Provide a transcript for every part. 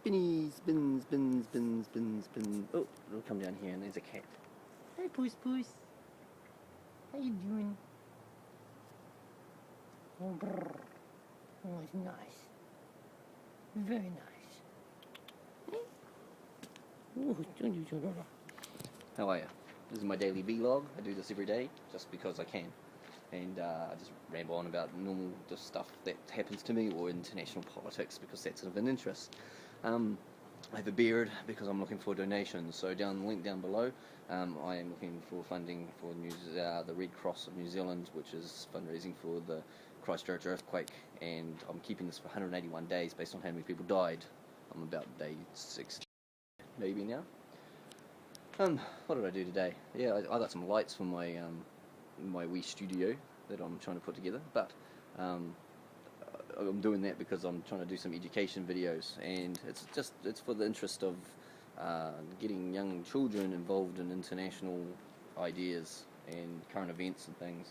Spinny, spin, spin, spin, spin, spin. Oh, it'll come down here and there's a cat. Hey, Puss Puss. How you doing? Oh, brrr. Oh, it's nice. Very nice. How are you? This is my daily vlog. I do this every day just because I can. And I just ramble on about normal just stuff that happens to me or international politics because that's of an interest. I have a beard because I'm looking for donations. So down the link down below, I am looking for funding for the Red Cross of New Zealand, which is fundraising for the Christchurch earthquake, and I'm keeping this for 181 days based on how many people died. I'm about day 60 maybe now. What did I do today? Yeah, I got some lights for my my wee studio that I'm trying to put together, but I'm doing that because I'm trying to do some education videos, and it's for the interest of getting young children involved in international ideas and current events and things.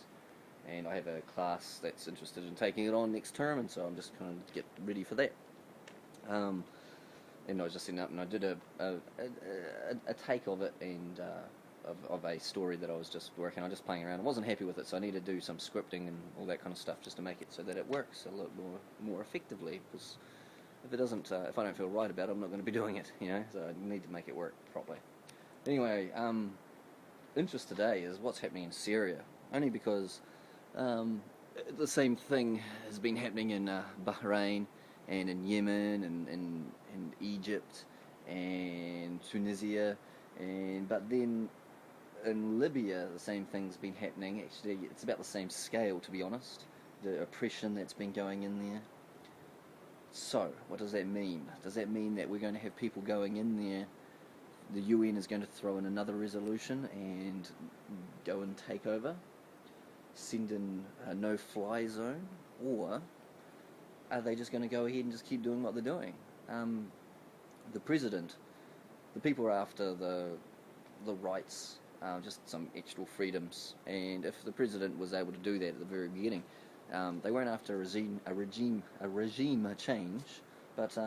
And I have a class that's interested in taking it on next term, and so I'm just kind of get ready for that. And I was just sitting up and I did a take of it, and of a story that I was just working on, just playing around. I wasn't happy with it, so I need to do some scripting and all that kind of stuff just to make it so that it works a little more effectively. Because if it doesn't, if I don't feel right about it, I'm not going to be doing it, you know. So I need to make it work properly. Anyway, interest today is what's happening in Syria, only because the same thing has been happening in Bahrain and in Yemen and Egypt and Tunisia, but then in Libya the same thing's been happening. Actually, it's about the same scale, to be honest, the oppression that's been going in there. So what does that mean? Does that mean that we're going to have people going in there, the UN is going to throw in another resolution and go and take over, send in a no-fly zone, or are they just going to go ahead and just keep doing what they're doing? The president, the people are after the rights, just some extra freedoms, and if the president was able to do that at the very beginning, they weren't after a regime change, but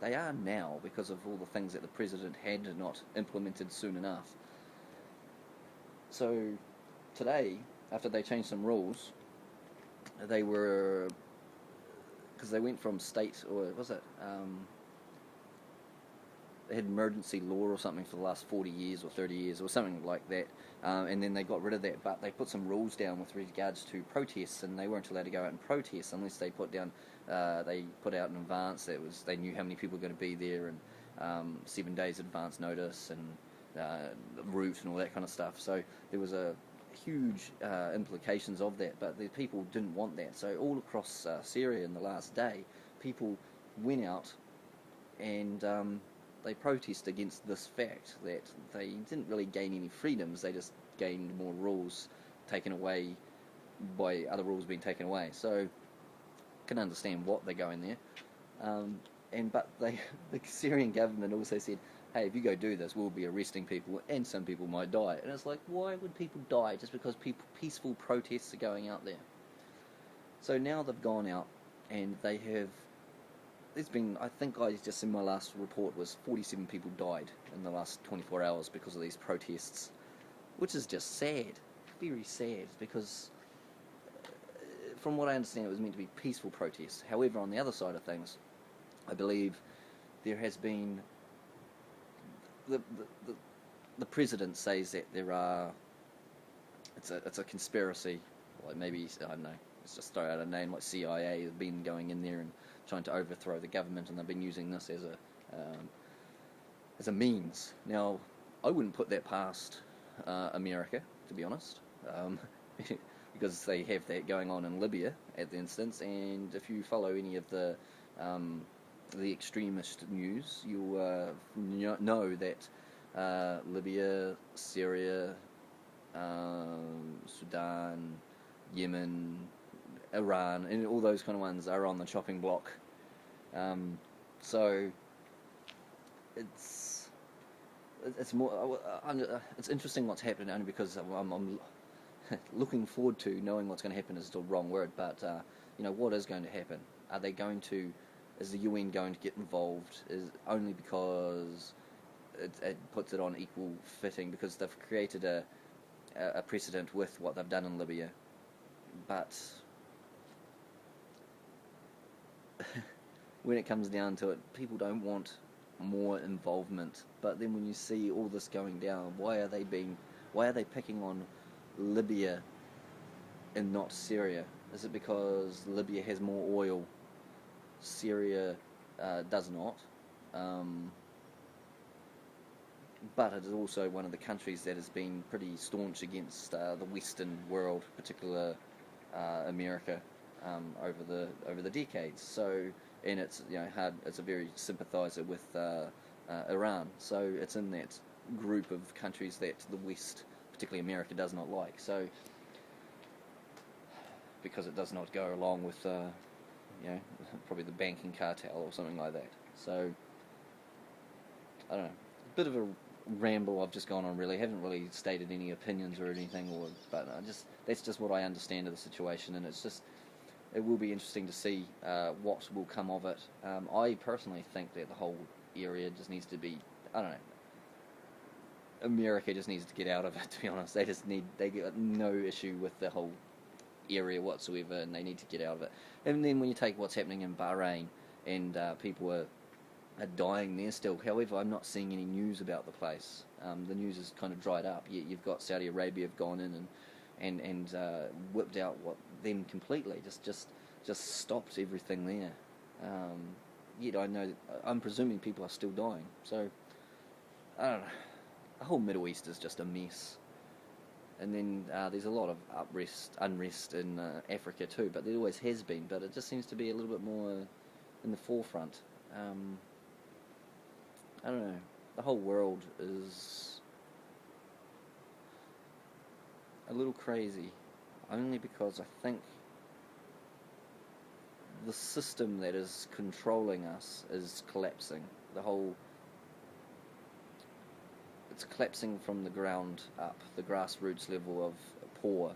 they are now because of all the things that the president had not implemented soon enough. So today, after they changed some rules, they were, because they went from state, or was it, they had emergency law or something for the last 40 years or 30 years or something like that, and then they got rid of that, but they put some rules down with regards to protests, and they weren't allowed to go out and protest unless they put out in advance, they knew how many people were going to be there, and 7 days advance notice, and route and all that kind of stuff. So there was a huge implications of that, but the people didn't want that. So all across Syria in the last day, people went out and they protest against this fact that they didn't really gain any freedoms, they just gained more rules taken away by other rules being taken away. So I can understand what they're going there. But the Syrian government also said, hey, if you go do this, we'll be arresting people, and some people might die. And it's like, why would people die just because peaceful protests are going out there? So now they've gone out, and they have, there's been, I think I just in my last report was 47 people died in the last 24 hours because of these protests, which is just sad, very sad, because from what I understand it was meant to be peaceful protests. However, on the other side of things, I believe there has been, the president says that there are, it's a conspiracy, like maybe, I don't know, let's just throw out a name like CIA has been going in there and trying to overthrow the government, and they've been using this as a means. Now, I wouldn't put that past America, to be honest, because they have that going on in Libya at the instance, and if you follow any of the extremist news, you'll know that Libya, Syria, Sudan, Yemen, Iran, and all those kind of ones are on the chopping block. So it's more. It's interesting what's happening, only because I'm looking forward to knowing what's going to happen is the wrong word, but what is going to happen? Are they going to is the UN going to get involved? Is only because it puts it on equal fitting, because they've created a precedent with what they've done in Libya, but when it comes down to it, people don't want more involvement. But then when you see all this going down, why are they picking on Libya and not Syria? Is it because Libya has more oil, Syria does not? But it is also one of the countries that has been pretty staunch against the Western world, particularly America, over the decades. So, and it's it's a very sympathiser with Iran. So it's in that group of countries that the West, particularly America, does not like. So because it does not go along with probably the banking cartel or something like that. So I don't know. A bit of a ramble I've just gone on. Really, haven't really stated any opinions or anything, but that's just what I understand of the situation, and it will be interesting to see what will come of it. I personally think that the whole area just needs to be, I don't know, America just needs to get out of it, to be honest. They got no issue with the whole area whatsoever, and they need to get out of it. And then when you take what's happening in Bahrain, and people are dying there still. However, I'm not seeing any news about the place. The news is kind of dried up. Yet you've got Saudi Arabia have gone in and whipped out them completely. Just stopped everything there. Yet I'm presuming people are still dying. So I don't know. The whole Middle East is just a mess. And then there's a lot of unrest in Africa too. But there always has been. But it just seems to be a little bit more in the forefront. I don't know. The whole world is a little crazy, only because I think the system that is controlling us is collapsing. It's collapsing from the ground up. The grassroots level of poor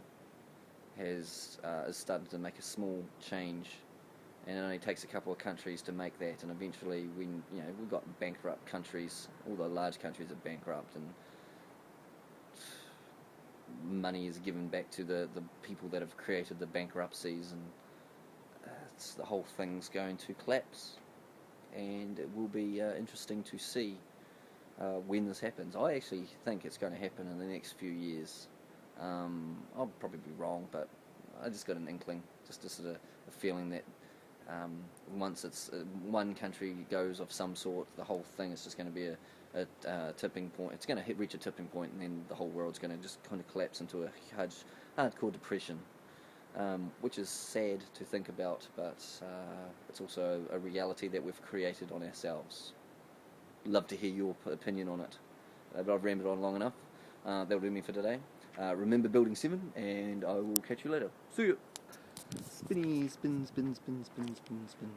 is starting to make a small change. And it only takes a couple of countries to make that, and eventually, we've got bankrupt countries. All the large countries are bankrupt, and money is given back to the people that have created the bankruptcies, and the whole thing's going to collapse. And it will be interesting to see when this happens. I actually think it's going to happen in the next few years. I'll probably be wrong, but I just got an inkling, just a sort of a feeling that once it's one country goes of some sort, the whole thing is just going to be a tipping point. It's going to reach a tipping point, and then the whole world's going to just kind of collapse into a hardcore depression, which is sad to think about, but it's also a reality that we've created on ourselves. Love to hear your opinion on it, but I've rambled on long enough. That'll do me for today. Remember Building 7, and I will catch you later. See ya! Spinny, spin, spin, spin, spin, spin, spin.